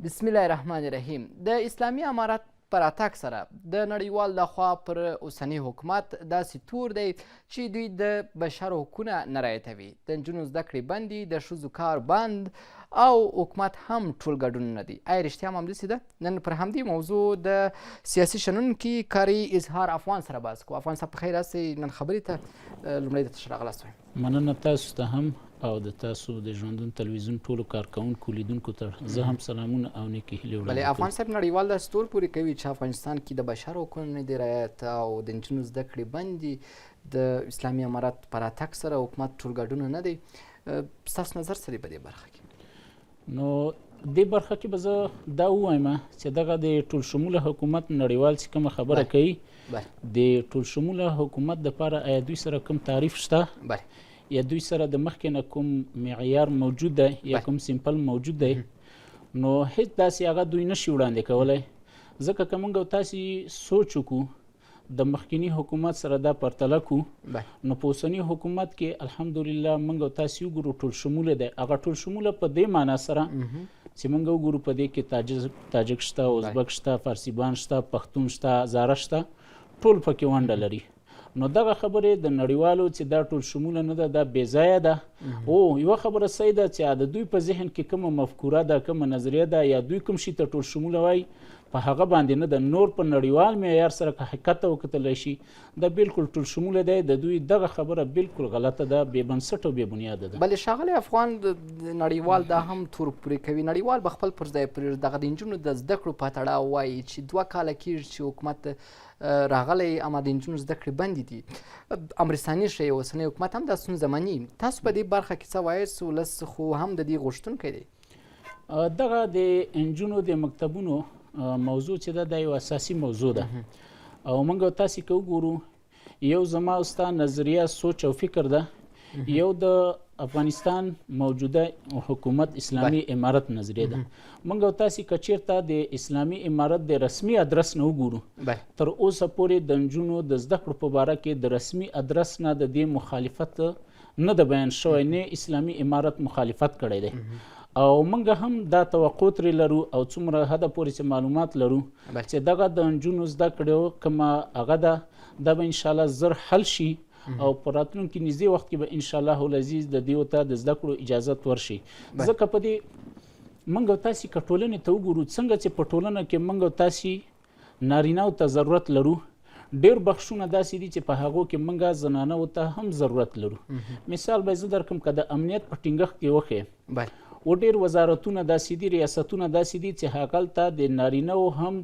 بسم الله الرحمن الرحیم. د اسلامي امارت په راتګ سره د نړیوال لخوا پر اوسني حکومت داسې تور دی چې دوی د بشر حقونه نه رعایتوي، د نجونو زده کړې بند دي، د ښځو کار بند او حکومت هم ټول ګډون نه دی. آیا رښتیا هم همداسې ده؟ نن پر همدې موضوع د سیاسي شنونکي کاري اظهار افغان سره بحث کوو. افغان صاحب په خیر هستئ؟ نن خبرې ته لومړی درته ښه راغلاست وایم. مننه تاسو ته هم او د تاسو د ژوندون تلویزیون ټولو کارکوونکو لیدونکو ته زه هم سلامونه او نیکې هیلې وړاندې کوم. افغان صاحب نړیوال داسې تور پورې کوي چې افغانستان کې د بشر حقونه نه دي رعایت او د نجونو زده کړې بند دي، د اسلامي امارت په راتګ سره حکومت ټول ګډون نه دی. ستاسو نظر څه دی په دې برخه کې؟ نو دې برخه کې به زه دا ووایم چې دغه د ټول شموله حکومت نړیوال چې کومه خبره کوي د ټول شموله حکومت دپاره آیا دوی سره کوم تعریف شته یا دوی سره د مخکې نه کوم معیار موجود دی یا کوم سیمپل موجود دی؟ نو هیڅ داسې هغه دوی نشي وړاندې کولی، ځکه که موږ تاسې سوچ وکړو د مخکینی حکومت سره دا پرتله کو نو په اوسني حکومت کې الحمدلله موږ تاسې وګورو ټول شموله دی. هغه ټول شموله په دې معنا سره چې موږ وګورو په دې کې تاجک شته، ازبک شته، فارسیبان شته، پښتون شته، هزاره شته، ټول پکې ونډه لري. نو دغه خبرې د نړیوالو چې دا ټول شموله نه ده دا بېځایه ده. او یوه خبره صحیح ده چې د دوی په ذهن کې کومه مفکوره ده، کومه نظریه ده یا دوی کوم شي ته ټول شموله وایي په هغه باندې نه ده. نور په نړیوال معیار سره که حقیقت ته وکتلی شي دا بالکل ټول شموله دی. د دوی دغه خبره بالکل غلطه ده، بې بنسټه او بې بنیاده ده. بلې ښاغلی افغان نړیوال دا هم تور پورې کوي، نړیوال به خپل پر ځای پرېږدي. دغه د نجونو د زده کړو په تړاو وایي چې 2 کاله کېږي چې حکومت راغلی اما د نجونو زده کړې بندې دي. امرستاني ښیي اوسنی حکومت هم دا ستونزه مني. تاسو په دې برخه کې څه وایاست؟ ولس خو هم د دې غوښتونکی دی. دغه د نجونو د مکتبونو موضوع چې ده دا یو اساسي موضوع ده او موږ تاسې که وګورو یو زما او ستا نظریه سوچ او فکر ده، یو د افغانستان موجوده حکومت اسلامي امارت نظریه ده. موږ او تاسې که چېرته د اسلامي امارت د رسمي ادرس نه وګورو تر اوسه پورې د نجونو د زده کړو په باره کې د رسمي ادرس نه د دې مخالفت نه ده بیان شوی، نه اسلامي امارت مخالفت کړی دی. او موږ هم دا توقع ترې لرو او څومره حده پورې چې معلومات لرو چې دغه د نجونو زده کړو کومه هغه ده دا به انشاءالله زر حل شي او په راتلونکي نږدې وخت کې به انشاءالله العزیز د دې ته د زده کړو اجازت ورشي. ځکه په دې موږ تاسې که ټولنې ته وګورو څنګه چې په ټولنه کې موږ تاسې نارینهو ته ضرورت لرو، ډېر بخښونه داسې دي چې په هغو کې موږ زنانهو ته هم ضرورت لرو. مثال به زه درکړم که د امنیت په ټینګښت کې وښیم و ډېر وزارتونه داسې دي، ریاستونه داسې دي چې هغلته د نارینهو هم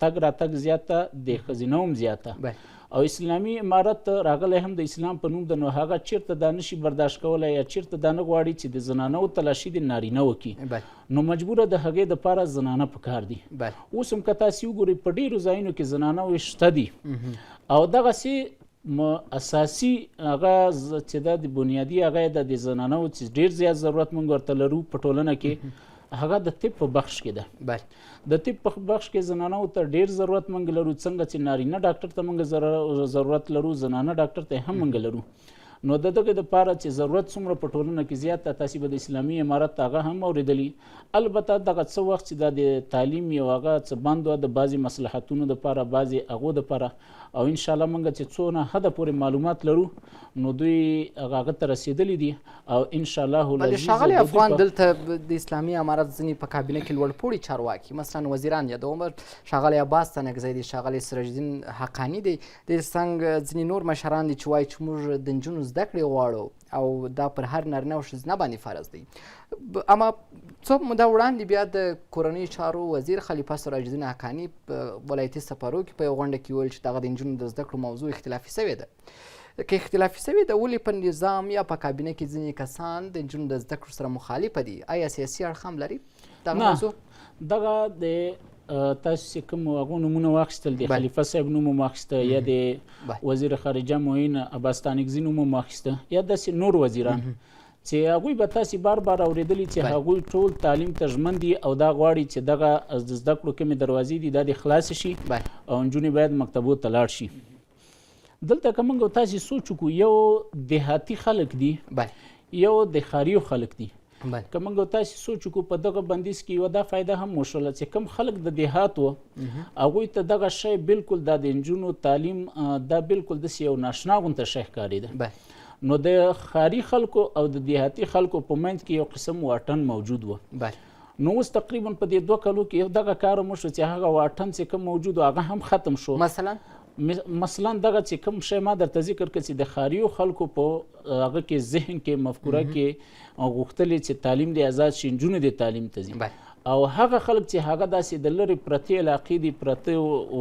تګ راتګ زیاته، د ښځینهو هم زیاته. او اسلامي امارت راغلی هم د اسلام په نوم ده، نو هغه چېرته دا نشي برداشت کولی یا چېرته دا نه غواړي چې د زنانهو تلاشي د نارینهو کړي، نو مجبوره د هغې دپاره زنانه پکار دي. اوس هم که تاسې وګورئ په ډېرو ځایونو کې زنانه شته دي او دغسې اساسي هغه چې دا د بنیادي هغه د زنانو چې ډېر زیات ضرورت موږ ورته لرو په ټولنه کې هغه د طب په بخش کې ده. د طب په بخش کې زنانو ته ډېر ضرورت موږ لرو، څنګه چې نارینه ډاکټر ته موږ ضرورت لرو زنانه ډاکټر ته هم موږ لرو. نو د دغه دپاره چې ضرورت څومره په ټولنه کې زیات ده تاسې به د اسلامي امارت هغه هم اورېدلي. البته دغه څه وخت چې دا د تعلیم یو هغه څه بند وه د بعضې مصلحتونو دپاره، بعضې هغو دپاره، او انشاءالله موږ چې څونه حده پورې معلومات لرو نو دوی هغه ته رسېدلي دي او انشاءالله ښاغلی افغان دلته د اسلامي امارت ځینې په کابینه کې لوړپوړي چارواکي مثلا وزیران یادوم، ښاغلی عباس تنکزی دی، ښاغلی سراج الدین حقاني دی، د څنګ ځینې نور مشران دي چې وایي چې موږ د نجونو زده کړې غواړو او دا پر هر نارینه او ښځینه باندې فرض دی. اما څو موده وړاندې بیا د کورنیو چارو وزیر خلیفه سراج الدین حقاني په ولایتي سفرو کې په یوه غونډه کې وویل چې دغه د نجونو د زده کړو موضوع اختلافي سوې ده. که اختلافي سوې ده ولې په نظام یا په کابینه کې ځینې کسان د نجونو د زده کړو سره مخالفه دي؟ آیا سیاسي اړخ هم لري دغه موضوع؟ دغه د تاسو چې کوم هغو نومونه واخیستل، د خلیفه صاحب نوم هم واخیسته یا د وزیر خارجه معین عباس تانکزي نوم هم واخیسته یا داسې نور وزیران چې هغوی به تاسې بار بار اورېدلي چې هغوی ټول تعلیم ته ژمن دي او دا غواړي چې دغه د زده کړو کومې دروازې دي دا دې خلاصې شي او نجونې باید مکتبو ته لاړ شي. دلته که موږ تاسې سوچ وکړو یو دیهاتي خلک دي یو د ښاریو خلک دي. که موږ تاسې سوچ وکړو په دغه بندیز کې یوه دا فایده هم وشوله چې کوم خلک د دیهات وو هغوی ته دغه شی بالکل دا د نجونو تعلیم دا بالکل داسې یو ناشنا غونته شی ښکارېده. نو د ښاري خلکو او د دیهاتي خلکو په منځ کې یو قسم واټن موجود و. نو اوس تقریبا په دې 2 کالو کې دغه کار وشو چې هغه واټن چې کوم موجود و هغه هم ختم شو. مثلا دغه چې کوم شی ما درته ذکر کړ چې د ښاریو خلکو په هغه کې ذهن کې مفکوره کې غوښتلې چې تعلیم دې آزاد شي، نجونې دې تعلیم ته ځي، او هغه خلک چې هغه داسې د لرې پرتې علاقې دي، پرته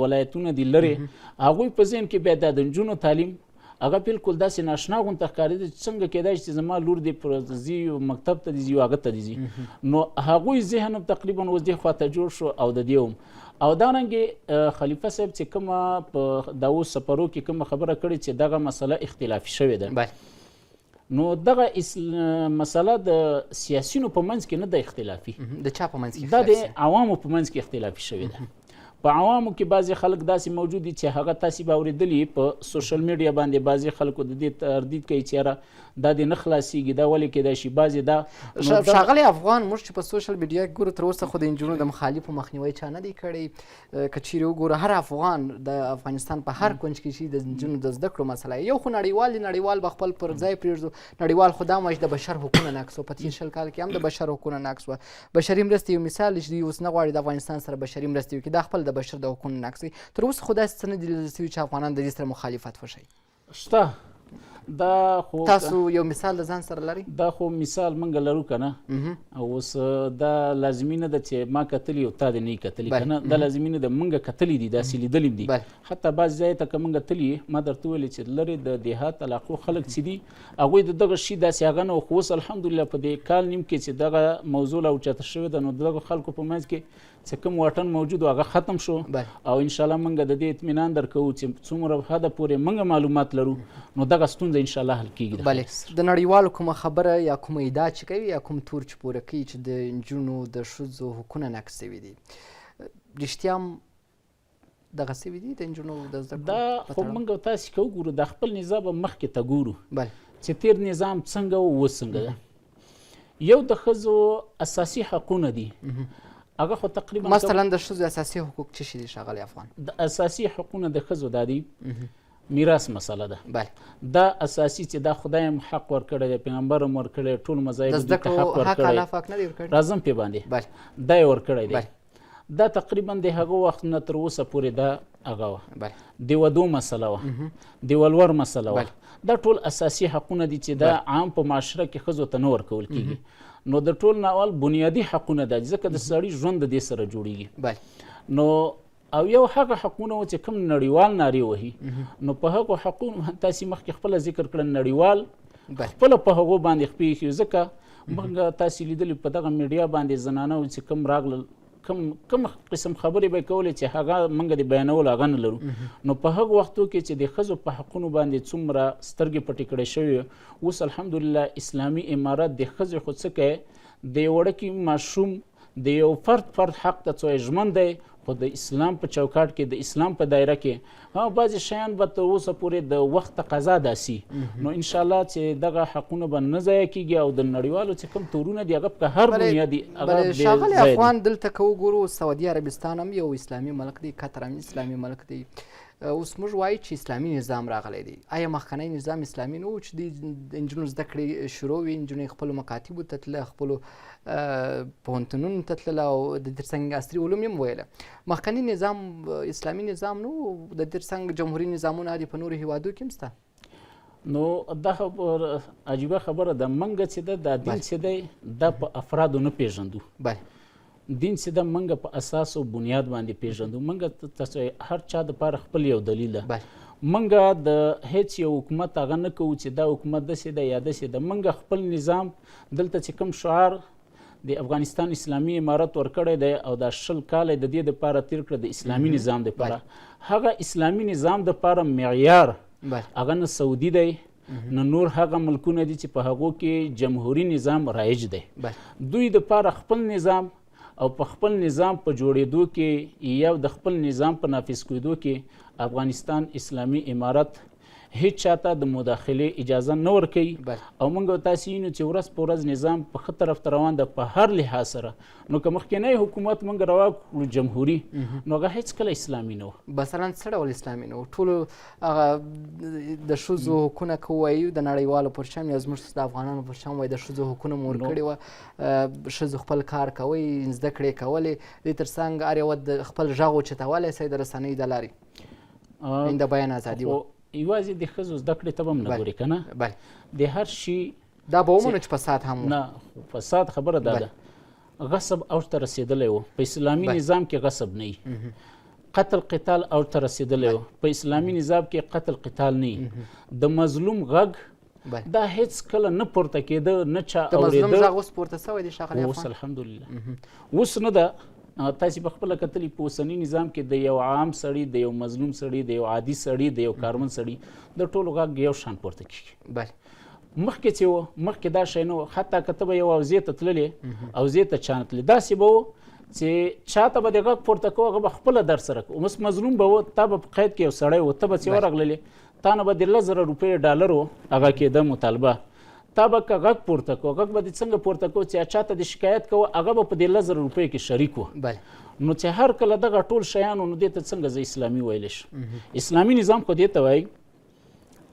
ولایتونه دي لرې، هغوی په ذهن کې بیا د نجونو تعلیم هغه بالکل داسې ناشنا غونته ښکارېده چې څنګه کېدای شي چې زما لور دې ځي مکتب ته دې ځي هغه ته دې ځي. نو هغوی ذهن هم تقریبا اوس دې خواته جوړ شو او د دې هم او دارنګې خلیفه صاحب چې کومه په دا اوس سفرو کې کومه خبره کړې چې دغه مسله اختلافي شوې ده، نو دغه مسله د سیاسیونو په منځ کې نه ده اختلافي، د چا په منځ کې؟ دا د عوامو په منځ کې اختلافي شوې ده. په عوامو کې بعضې خلک داسې موجود دي چې هغه تاسې به اورېدلي په سوشل میډیا باندې بعضې خلکو د دې تردید کوي چې یاره دا دې نه خلاصېږي، دا ولې کېدای شي بعضې دا ښاغلی افغان موږ چې په سوشل میډیا کې ګورو تر اوسه خو د نجونو د مخالفو مخنیوی چا نه دی کړی. که چیرې وګورو هر افغان د افغانستان په هر کونج کې چې د نجونو د زده کړو مسله یو خو نړیوال به خپل پر ځای پرېږدو، نړیوال خو دا وایي د بشر حقونه نقض و، په تېر 20 کال کې هم د بشر حقونه نقض وه. بشري مرستې یو مثال چې دوی اوس نه غواړي د افغانستان سره بشري مرستې وکړي، دا خپل د بشر د حقونو نقض دی. تر اوسه خو داسې څه نه دي لیدل شوي چې افغانان د دې سره مخالفت وښیي. شته دا خو تاسو یو مثال د ځان سره لرئ؟ دا خو مثال موږ لرو که نه، اوس دا لازمي نه ده چې ما کتلي او تا دې نه یې کتلي که نه، دا لازمي نه ده، موږ کتلي دي، داسې لیدلي دي. حتی بعض ځای ته که موږ تلي ما درته ویلې چې لرې د دیهات علاقو خلک چې دي هغوی د دغه شي داسې هغه نه و، خو اوس الحمدلله په دې کال نیم کې چې دغه موضوع لا اوچته شوې ده، نو دغه خلکو په منځ کې چې کوم واټن موجود و هغه ختم شو، او انشاءالله موږ د دې اطمینان درکوو چې څومره حده پورې موږ معلومات لرو نو دغه ستونزه انشاءالله حل کېږي. بلې د نړیوالو کومه خبره یا کومه ادعا چې کوي یا کوم تور چې پوره کوي چې د نجونو د ښځو حقونه نقض شوي دي، رښتیا هم دغه شوي دي د نجونو د زده کړو؟ دا خو موږ تاسې که وګورو د خپل نظام مخکې ته ګورو چې تېر نظام څنګه و اوس څنګه ده. یو د ښځو اساسي حقونه دي، هغه خو تقریبا مثلا د ښځو اساسي حقوق څه شي دي ښاغلی افغان؟ د اساسي حقونه د ښځو دا دي میراث مسله ده، دا اساسي چې دا خدای هم حق ورکړی دی، پیغمبر هم ورکړی، ټول مذاهبو دې ته حق ورکړی، راځم پې باندې دا یې ورکړی دی. دا تقریبا د هغه وخت نه تر اوسه پورې دا هغه وه، د ودو مسله وه، د ولور مسله وه، دا ټول اساسي حقونه دي چې دا عام په معاشره کې ښځو ته نه ورکول کېږي. نو د ټول نه اول بنیادي حقونه ده ځکه د سړي ژوند د دې سره جوړیږي. نو او یو هغه حقونه و چې کوم نړیوال نارې وهي، نو په هغو حقونو تاسې مخکې خپله ذکر کړه، نړیوال خپله په هغو باندې خپې ایښي، ځکه موږ تاسې لیدلي په دغه میډیا باندې زنانه چې کوم راغلل کوم قسم خبرې به یې کولې چې هغه موږ د بیانولو هغه نه لرو. نو په هغو وختو کې چې د ښځو په حقونو باندې څومره سترګې پټې کړې شوې، اوس الحمدلله اسلامي امارت د ښځې خو څه کوي، د یو وړکي ماشوم د یو فرد حق ته څو ژمن دی، خو د اسلام په چوکاټ کې د اسلام په دایره کې بعضې شیان به تر اوسه پورې د وخت تقاضا داسي. نو انشاءالله چې دغه حقونه به نه ضایع کېږي او د نړیوالو چې کوم تورونه دي هغه په هر بنیادي هغه ښاغلی افغان دلته که وګورو سعودي عربستان هم یو اسلامي ملک دی، قطر هم اسلامي ملک دی. اوس موږ وایو چې اسلامي نظام راغلی دی، آیا مخکنی نظام اسلامي نه و چې د نجونو زده کړې شروع وي، نجونې خپلو مکاتبو ته تله، خپلو پوهنتونونو ته تلله او د ترڅنګ عصري علوم یې هم ویله؟ مخکنی نظام اسلامي نظام نه و، د ترڅنګ جمهوري نظامونه دي په نورو هیوادو کې هم شته. نو دا عجیبه خبره ده، موږ چې ده دا دین چې دی دا په افرادو نه پېژندو، دین چې ده موږ په اساس او بنیاد باندې پېژندو. موږ هر چا دپاره خپل یو دلیل ده، موږ د هیڅ یو حکومت هغه نه کوو چې دا حکومت داسې ده یا داسې ده. موږ خپل نظام دلته چې کوم شعار د افغانستان اسلامي امارت ورکړی دی او دا 20 کاله د دې دپاره تیر کړه د اسلامي نظام دپاره، هغه اسلامي نظام دپاره معیار هغه نه سعودي دی نه نور هغه ملکونه دي چې په هغو کې جمهوري نظام رایج دی. دوی دپاره خپل نظام او په خپل نظام په جوړېدو کې یا د خپل نظام په نافذ کېدو کې افغانستان اسلامي امارت هیڅ چاته د مداخلې اجازه نه ورکوي او موږ تاسې وینو چې ورځ په ورځ نظام په ښه طرف ته روان ده په هر لحاظ سره. نو که مخکینی حکومت موږ روا کړو جمهوري نو هغه هېڅکله اسلامي نه و. مثلا څه ډول اسلامي نه و؟ ټولو هغه د ښځو حقونه که ووایو د نړیوالو پر شان یا زموږ د افغانانو پر شان وایي د ښځو حقونه مو ورکړي وه، ښځو خپل کار کوئ، زده کړې کولې، دې تر څنګ هر یوه د خپل غږ اوچتولی سئ د رسنیو د لارې د بیان ازادي وه. یوازې د ښځو زده کړې ته به هم نه ګورې که نه، د هر شي دا به ومنو چې فساد هم و. نه، فساد خبره دا ده، غصب اوج ته رسېدلی و. په اسلامي نظام کې غصب نه وي. قتل قتال اوج ته رسېدلی و. په اسلامي نظام کې قتل قتال نه وي. د مظلوم غږ دا هیڅ کله نه پورته کېده، نه چا اورېده. د مظلوم غږ اوس پورته سوی دی ښاغلی افغان؟ اوس الحمدلله اوس نه ده. تاسې په خپله کتلي په اوسني نظام کې د یو عام سړي، د یو مظلوم سړي، د یو عادي سړي، د یو کارمند سړي د ټولو غږ یو شان پورته کېږي. مخکې چې و، مخکې دا شی نه و. حتی که ته به یو اوزې ته تللې، اوزې ته چا نه تللې، داسې به و چې چاته به د غږ پورته کوو هغه به خپله در سره کوو. اوس مظلوم به و، تا به په قید کې یو سړی و، ته به چې ورغللې تا نه به د 10,000 روپۍ ډالر هغه کېده مطالبه، تا به که غږ پورته کوو، غږ به دې څنګه پورته کوو چې چاته د شکایت کوو هغه به په دې 10,000 روپیو کې شریک و. نو چې هر کله دغه ټول شیان نو دې ته څنګه زه اسلامي ویلی شم؟ اسلامي نظام خو دې ته وایي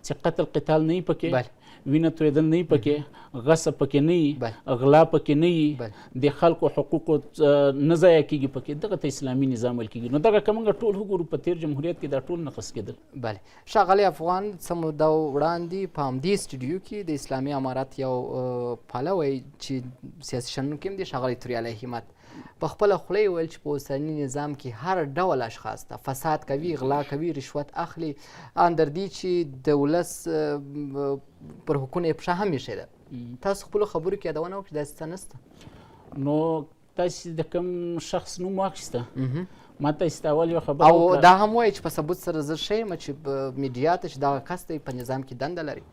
چې قتل قتال نه وي پکې، وینه تویدل نه وي پکې، غصب پکې نه وي، غلا پکې نه وي، د خلکو حقوقو نه ضایع کېږي پکې. دغه ته اسلامي نظام ویل کېږي. نو دغه که موږ ټول وګورو په تېر جمهوریت کې دا ټول نقص کېدل. بله ښاغلی افغان، څه موده وړاندې په همدې سټوډیو کې د اسلامي امارت یو پلوی چې سیاسي شنونکی هم دی ښاغلی توریالی همت په خپله خوله یې ویل چې په اوسني نظام کې هر ډول اشخاص ته فساد کوي، غلا کوي، رشوت اخلي، ان در دې چې د ولس پر حقونو یې پښه هم ایښې ده. تاسو خپلو خبرو کې یادونه وکړئ داسې څه نشته؟ نو تاسې د کوم شخص نوم واخیسته، ما تاسې ته اول یو خبره او دا هم وایي چې په ثبوت سره زه ښه یم چې میډیا ته چې دغه کس دی په نظام کې دنده لري.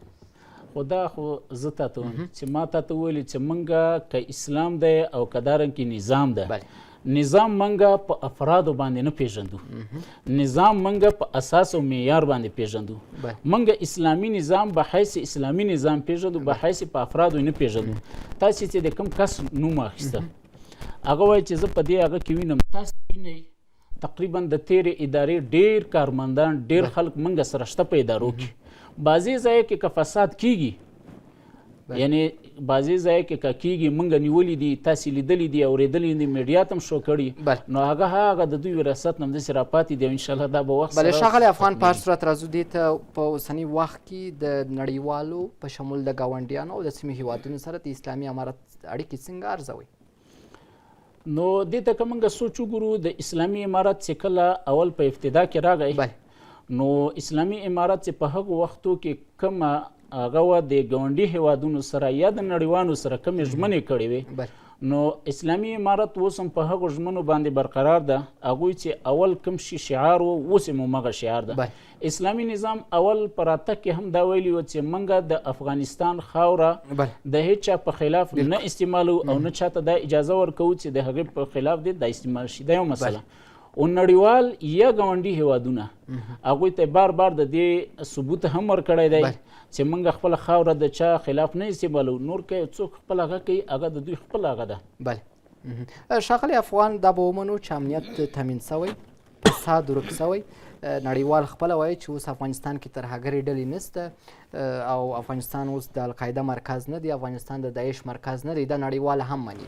خو دا خو زه تاته وایم چې ما تاته ویلي چې موږ که اسلام دی او که دارنګې نظام ده، نظام موږ په افرادو باندې نه پیژندو، نظام موږ په اساس او معیار باندې پیژندو. موږ اسلامي نظام به حیث اسلامي نظام پیژندو، به حیث په افرادو نه پیژندو. تاسې چې د کوم کس نوم واخیسته هغه وایي چې زه په دې هغه کې وینم، تاسې وینئ تقریبا د تېرې ادارې ډېر کارمندان، ډېر خلک موږ سره شته په ادارو کې. بعضې ځایو کې که فساد کېږي، یعنې بعضې ځایو کې که کېږي موږ نیولي دي، تاسې لیدلي دي، اورېدلي دي، میډیا ته هم شو کړي، نو هغه د دوی وراثت نه همداسې راپاتې دی او انشاءالله دا به وخت بله ښاغلی افغان، په هر صورت راځو دې ته په اوسني وخت کې د نړیوالو په شمول د ګاونډیانو او د سیمې هېوادونو سره د اسلامي امارت اړیکې څنګه ارزوئ؟ نو دې ته که موږ سوچ وګورو، د اسلامي امارت چې کله اول په ابتدا کې راغی، نو اسلامي امارت چې په هغو وختو کې کومه هغه وه د ګاونډي هیوادونو سره یا د نړیوانو سره کومې ژمنې کړې وې، نو اسلامي امارت اوس هم په هغو ژمنو باندې برقرار ده. هغوی چې اول کوم شي شعار و اوس هم همغه شعار ده. اسلامي نظام اول په راتګ کې هم دا ویلي وه چې موږ د افغانستان خاوره د هیڅ چا په خلاف نه استعمالو او نه چاته دا اجازه ورکوو چې د هغې په خلاف دی دا استعمال شي. دا یو مسله. او نړیوال یا ګاونډي هیوادونه هغوی ته بار بار د دې ثبوت هم ورکړی دی چې موږ خپله خاوره د چا خلاف نه استعمالو. نور که څوک خپل هغه کوي هغه د دوی خپل هغه ده. بله ښاغلی افغان، دا به ومنو چې امنیت تامین سوی، فساد ورک سوی، نړیوال خپله وایي چې اوس افغانستان کې ترهګرې ډلې نسته او افغانستان اوس د القاعده مرکز نه دی، افغانستان د داعش مرکز نه دی، دا نړیوال هم مني.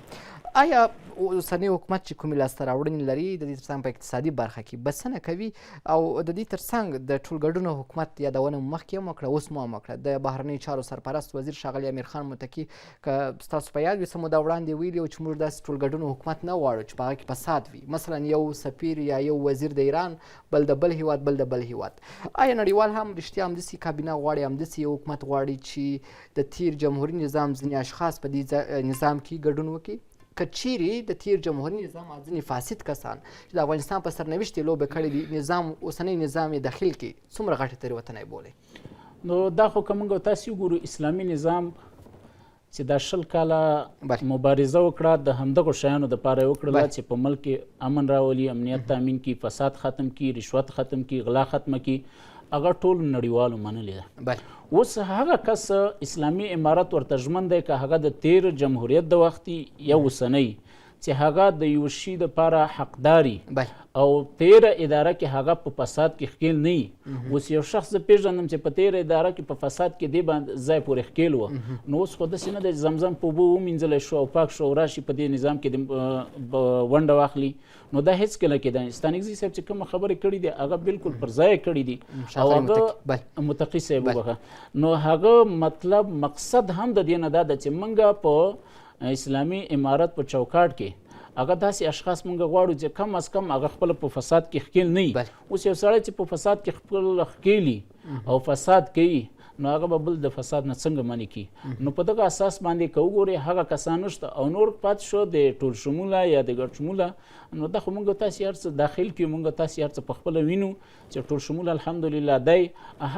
آیا اوسنی حکومت چې کومې لاسته راوړنې لري د دې ترڅنګ په اقتصادي برخه کې بسنه کوي او د دې ترڅنګ د ټولګډون حکومت یادونه مو مخکې هم وکړه، اوس مو هم وکړه، د بهرنیو چارو سرپرست وزیر ښاغلی امیر خان متکي که ستاسو په یاد وي څه موده وړاندې ویلي و چې موږ داسې ټولګډون حکومت نه غواړو چې په هغه کې فساد وي، مثلا یو سفیر یا یو وزیر د ایران، بل د بل هیواد، بل د بل هیواد. آیا نړیوال هم رښتیا همداسې کابینه غواړي، همداسې یو حکومت غواړي چې د تیر جمهوري نظام ځینې اشخاص په دې نظام کې ګډون وکړي؟ که چیرې د تیر جمهوري نظام ځینې فاسد کسان چې د افغانستان په سرنوشت یې لوبه کړې دي، نظام اوسنی نظام یې داخل کړي، څومره غټې تېروتنه یې بولئ؟ نو دا خو که موږ تاسې وګورو، اسلامي نظام چې دا 20 کاله مبارزه وکړه د همدغو شیانو دپاره یې وکړله چې په ملک امن راولي، امنیت تامین کړي، فساد ختم کړي، رشوت ختم کړي، غلا ختمه کړي هغه ټول نړیوالو منلې ده. بله اوس هغه کس اسلامي امارت ورته ژمن دی که هغه د تیر جمهوریت د وختي یا اوسنۍ چې هغه د یو شي دپاره حقداري او تیره اداره کې هغه په فساد کې ښکیل نه وي. اوس یو شخص زه پېژنم چې په تیره اداره کې په فساد کې دې باندې ځای پورې ښکیل وه، نو اوس خو داسې نه دی زمزم په اوبو ومینځلی شو او پاک شو او راشي په دې نظام کې د ونډه واخلي، نو دا هېڅکله کېدای نه. ستانکزي صاحب چې کومه خبرې کړي دي هغه بالکل پر ځای کړي دي او هغه متقي صاحب وبخښه، نو هغه مطلب مقصد هم د دې نه دا ده چې موږ په اسلامي امارت په چوکاټ کې هغه داسې اشخاص موږ غواړو چې کم از کم هغه خپل په فساد کې ښکیل نه وي. اوس یو سړی چې په فساد کې خپل ښکیلي او فساد کوي نو هغه به بل د فساد نه څنګه منع کړي؟ نو په دغه اساس باندې که وګورې هغه کسان نشته او نور پاتې شو د ټول شموله یا د ګډ شموله، نو دا خو موږ تاسې هر څه داخل کړو، موږ تاسې هر څه په خپله وینو چې ټول شموله الحمدلله دی.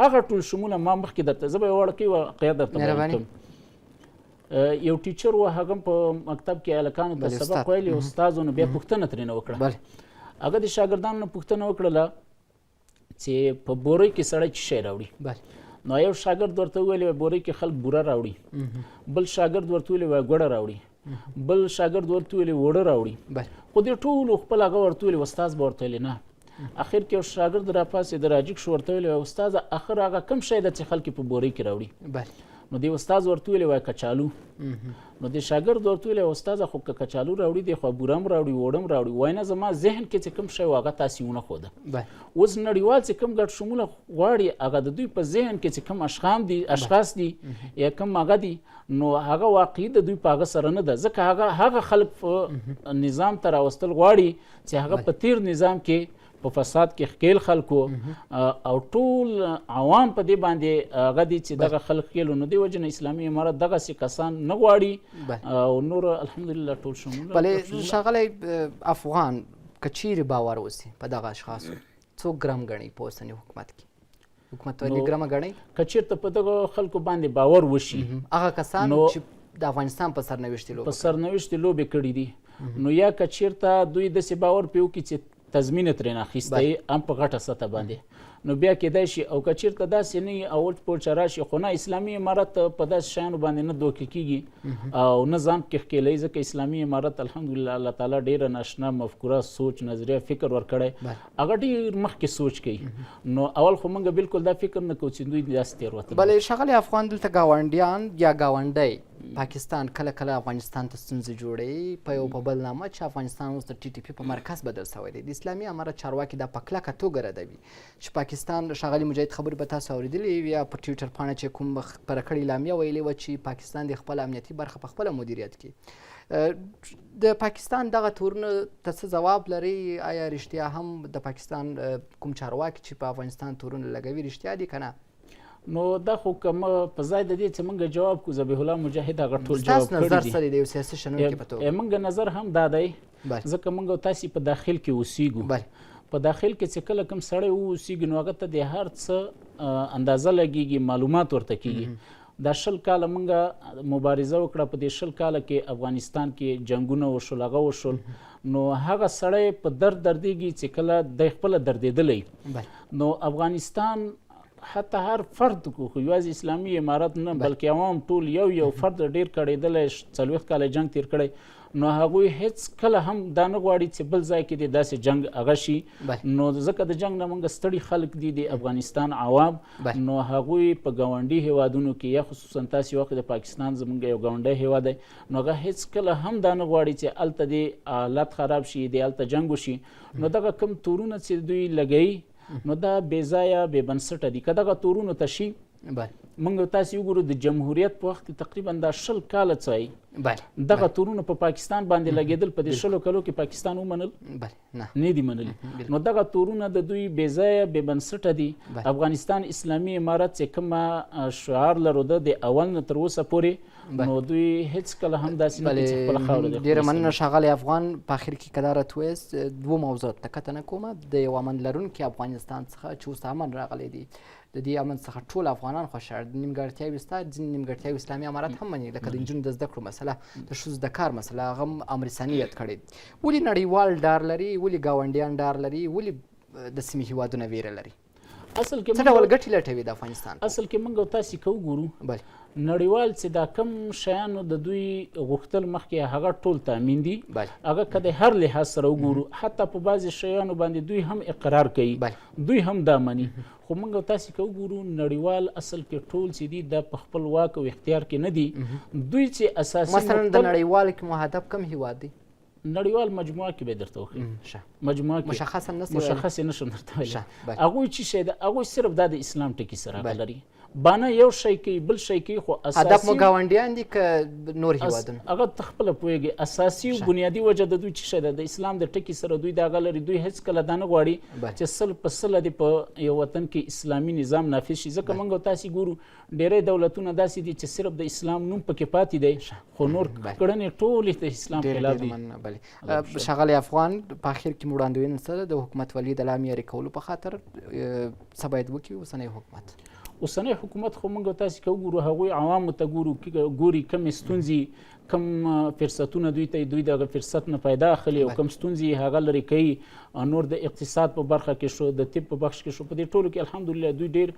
هغه ټول شموله ما مخکې درته زه به یوه وړکۍ واقعه درته بیان کړم. یو ټیچر و هغه په مکتب کې هلکانو ته سبق ویلی، استاد نو بیا پوښتنه ترېنه وکړه. هغه د شاګردانو نه پوښتنه وکړله چې په بورۍ کې سړی څه شی راوړي؟ نو یو شاګرد ورته وویل بورۍ کې خلک بوره راوړي، بل شاګرد ورته ویل ګوړه راوړي، بل شاګرد ورته ویل وړه راوړي. خو دې ټولو خپل هغه ورته ویل استاد به ورته ویل نه. اخر کې یو شاګرد راپاسېد راجګ شو، ورته ویل استاد اخر هغه کوم شی ده چې خلک په بورۍ کې راوړي؟ نو دی استاد ورته ویلی وای کچالو. نو د شاګرد ورته ویلی استاده خو که کچالو راوړي دی خو بوره هم راوړي وړه هم راوړي. وای نه زما ذهن کې چې کوم شی و هغه تاسې ونه ښوده. اوس نړیوال چې کوم ګډ شموله غواړي هغه د دوی په ذهن کې چې کوم اشخاص دي یا کوم هغه دي نو هغه واقعي د دوی په هغه سره نه ده، ځکه هغه خلک په نظام ته راوستل غواړي چې هغه په تیر نظام کې په فساد کې ښکیل خلکو او ټول عوام په دې باندې هغه دي چې دغه خلک ښکیل، نو دې وجې نه اسلامي امارت دغسې کسان نه غواړي او نور الحمدلله ټول شموله. بلې ښاغلی افغان که چیرې باور وسي په دغه اشخاصو څوک ګرم ګڼي په اوسني حکومت کې؟ حکومت ولې ګرمه ګڼي؟ که چېرته په دغه خلکو باندې باور وشي هغه کسان چې د افغانستان په سرنوشت لوبې کړي دي، نو یا که چېرته دوی داسې باور پرې وکړي چې تضمین ترېنه اخیستی هم په غټه سطح باندې، نو بیا کېدای شي. او که چېرته داسې نه وي او وچ پوچه راشي، خو نه اسلامي امارت په داسې شیانو باندې نه دوکې کېږي او نه ځان پکې ښکیلوي، ځکه اسلامي امارت الحمدلله الله تعالی ډېره ناشنا مفکوره سوچ نظریه فکر ورکړی، هغه ډېر مخکې سوچ کوي. نو اول خو موږ بالکل دا فکر نه کوو چې دوی داسې تېروتنه. بلې ښاغلی افغان دلته ګاونډیان یا ګاونډی پاکستان کله کله افغانستان ته ستونزې جوړوي په یو په بل نامه چې افغانستان اوس د ټي ټي پي په مرکز بدل شوی دی. د اسلامي امارت چارواکي دا په کلکه توګه ردوي چې پاکستان ښاغلي مجاهد خبرې به تاسو اورېدلې یا په ټویټر پاڼه چې کوم خپره کړې اعلامیه ویلې وه چې پاکستان د خپل امنیتي برخه په خپله مدیریت کړي. د پاکستان دغه تورونه ته څه ځواب لري؟ آیا رښتیا هم د پاکستان کوم چارواکي چې په افغانستان تورونه لګوي رښتیا دي که نه؟ نو دا خو که په ځای د دې چې موږ جواب کړو ذبیح الله مجاهد هغه ټول جواب کړي دي. ستاسو نظر څه دی د یو سیاسي شنونکي په توګه؟ موږ نظر هم دا دی ځکه موږ او تاسې په داخل کې اوسیږو. په داخل کې چې کله کوم سړی واوسیږي نو هغه ته د هر څه اندازه لګیږي، معلومات ورته کېږي. دا 20 کاله موږ مبارزه وکړه، په دې 20 کاله کې افغانستان کې جنګونه وشول هغه وشول، نو هغه سړی په درد دردېږي چې کله دی خپله دردېدلی. نو افغانستان حتی هر فرد کو خو یوازې اسلامي امارت نه بلکې عوام ټول یو فرد ډېر کړېدلی 40 کاله جنګ تیر کړی، نو هغوی هیڅ کله هم دا نه غواړي چې بل ځای کې د داسې جنګ هغه شي. نو ځکه د جنګ نه موږ ستړي خلک دي د افغانستان عوام، نو هغوی په ګاونډي هیوادونو کې یا خصوصا تاسې وخت د پاکستان زموږ یو ګاونډی هیواد دی، نو هغه هیڅ کله هم دا نه غواړي چې هلته د حالت خراب شي، د هلته جنګ وشي. نو دغه کوم تورونه چې دوی لګوي نو دا بې ځایه بې بنسټه دي. که دغه تورونو ته شي موږ تاسې وګورو د جمهوریت په وخت تقریبا دا 20 کاله څه دغه تورونه په پاکستان باندې لګېدل، په دې 20 کالو کې پاکستان ومنل؟ نه دي منلي. نو دغه تورونه د دوی بې ځایه بې بنسټه دي. افغانستان اسلامي امارت چې کومه شعار لرو د اول نه تر اوسه پورې، نو دوی هیڅ کله هم داسې نه دي چې خپله خاوره دي. ډېره مننه ښاغلی افغان. په اخر کې که دا راته ووایاست 2 موضوعات ته کتنه کومه د یو امن لرونکي افغانستان څخه چې اوس امن راغلی دی، د دې امن څخه ټول افغانان خوشحال دي، نیمګړتیاوې شته، ځینې نیمګړتیاوې اسلامي امارت هم مني، لکه د نجونو د زده کړو مسله، د ښځو د کار مسله، هغه هم امر ثاني یاد کړی. ولې نړیوال ډار لري؟ ولې ګاونډیان ډار لري؟ ولې د سیمې هیوادونه ویره لري؟ اصل کې څه ډول ګټې لټوي د افغانستان ته؟ اصل کې موږ او تاسې که وګورو بله نړیوال چې دا کم شیانو د دوی غوښتل مخکې هغه ټول تامین دي بله هغه که د هر لحاظ سره وګورو حتی په بعضې شیانو باندې دوی هم اقرار کوي بله دوی هم دا مني خو موږ او تاسې که وګورو نړیوال اصل کې ټول چې دي دا په خپل واک او اختیار کې نه دي دوی چې اساسي مثلا د نړیوالو کې مهدف کم هیواد دی؟ نړیوال مجموعه کې به درته وښیم مجموعه کې مشخصا مشخص یې نشم درته ویلی بله. هغوی چې شی ده هغوی صرف دا د اسلام ټکي سره هغه لري بانه یو شی کوي بل شی کوي خو اساسي هدف مو ګاونډیان دي که نور هیوادونه؟ هغه ته خپله پوهېږي اساسي او بنیادي وجه د دوی چې شی ده د اسلام د ټکي سره دوی د هغه لري دوی هېڅکله دا نه غواړي چې سل په سله دې په یو وطن کې اسلامي نظام نافذ شي ځکه موږ او تاسې ګورو ډېری دولتونه داسې دي چې صرف د اسلام نوم پکې پاتې دی خو نور کړنې ټولې د اسلام خلاف دي. بله ښاغلی افغان په اخر کې مو وړاندوینه سره د حکومت ولي د لا معیاري کولو په خاطر څه باید وکړي اوسنی حکومت؟ اوسنی حکومت خو موږ تاسې که وګورو هغوی عوامو ته ګوري کمې ستونزې کم فرصتونه دوی ته دوی دغه فرصت نه پیدا اخلي او کم ستونزې هغه لرې کوي نور د اقتصاد په برخه کې شو د طب په بخش کې شو په دې ټولو کې الحمدلله دوی ډېر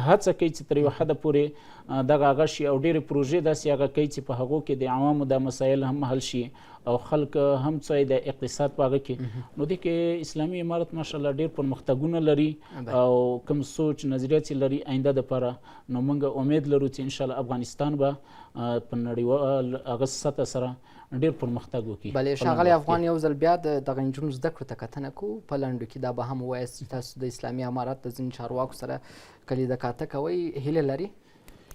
هڅه کوي چې تر یوه حده پورې دغه هغه شي او ډېرې پروژې داسې هغه کوي چې په هغو کې د عوامو دا مسایل هم حل شي او خلک هم څه د اقتصاد په هغه کې نو دې کې اسلامي امارت ماشاءالله ډېر پرمختګونه لري او کوم سوچ نظریه چې لري آینده دپاره نو موږ امید لرو چې انشاءالله افغانستان به په نړیوال هغه سطح سره ډېر پرمختګ وکړي. بلې ښاغلی افغان یو ځل بیا د دغه نجونو زده کړو ته کتنه کوو په لنډو کې دا به هم ووایاست چې تاسو د اسلامي امارت د ځینو چارواکو سره که لیده کاته کوئ هیلې لري؟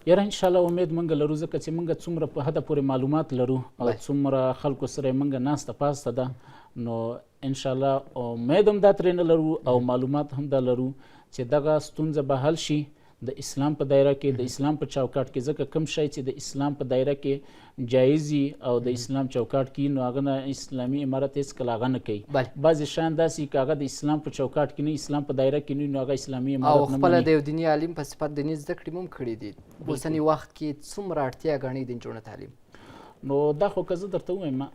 یاره انشاءالله امید موږ لرو ځکه چې موږ څومره په حده پورې معلومات لرو او څومره خلکو سره یې موږ ناسته پاسته ده نو انشاءالله امید هم دا ترې نه لرو او معلومات هم دا لرو چې دغه ستونزه به حل شي د اسلام په دایره کې د اسلام په چوکاټ کې ځکه کوم شی چې د اسلام په دایره کې جایز او د اسلام چوکاټ کې نو هغه نه اسلامي امارت هېڅکله هغه نه کوي بعضې شیان داسې که هغه د اسلام په چوکاټ کې نه اسلام په دایره کې نه نو هغه اسلامي امارت نه مني. او خپله د یو دیني عالم په صفت دیني زده کړې مو هم کړي دي اوسني وخت کې څومره اړتیا ګڼئ د نجونو تعلیم؟ نو دا خو که زه درته ووایم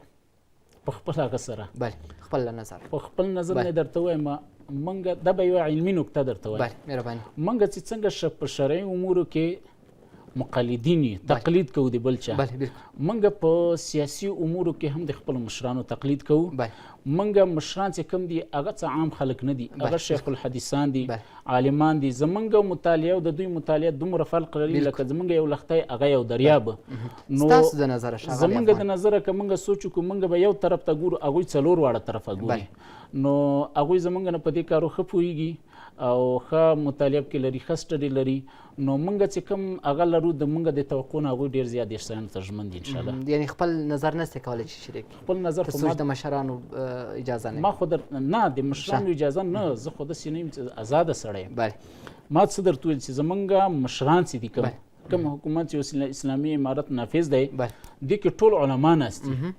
په خپل هغه سره بله خپل نظر په خپل نظر نه درته ووایم منګه دا به یوه علمي نکته درته وایم مهرباني منګه چې څنګه په شرعي امورو کې مقلدین یو تقلید کوو د بل چا منګه په سیاسي امورو کې هم د خپلو مشرانو تقلید کوو منګه مشران چې کوم دي هغه څه عام خلک نه دي هغه شیخ الحدیثان دي عالمان دي زمونږ مطالعه او د دوی مطالعه دومره فرق لري لکه زمونږ یو لښتی هغه یو دریاب نو ستاسو د نظره ښاغلی افغان زمونږ د نظره که موږ سوچ وکړو موږ به یو طرف ته ګورو هغوی څلور واړه طرفه ګوري نو هغوی زمونږ نه په دې کارو ښه پوهېږي او ښه مطالعه کې لري ښه سټډي لري نو موږ چې کوم هغه لرو د موږ د توقع نه هغوی ډېر زیات احسانو ته ژمن دي انشاءالله. یعنې خپل نظر نسئ کولی چې شریک خپل نظر خو ما د مشرانو اجازه نه ما خو نه د مشرانو اجازه نه زه خو داسې نه یم چې ازاده سړی یم ما څه درته ویل چې زمونږ مشران چې دي کوم حکومت چې اسلامي امارت نافذ دی دې کې ټول علما ناست دي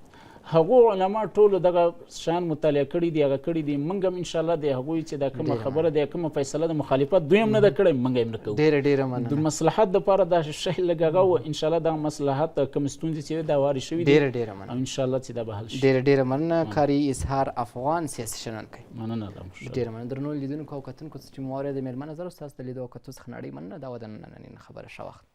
هغو علما ټولو دغه شیان مطالعه کړي دي هغه کړي دي موږ هم انشاءالله د هغوی چې دا کومه خبره ده کومه فیصله د مخالفت دوی هم نه ده کړې موږ هم نه کوو ډېره مننه د مصلحت دپاره دا شی لږ هغه و انشاءالله دغه مصلحت کوم ستونزې چې دا وارد شوي دي ډېره مننه او انشاءالله چې دا به حل شي. ډېره مننه کاري اظهار افغان سیاسي شنونکی مننه ډېره مننه درنو لیدونکو او کتونکو چې مو واورېد د مېرمن نظر ستاسو د لیدو او کتو څخه نړۍ مننه دا و د نننۍ خبره ښه وخت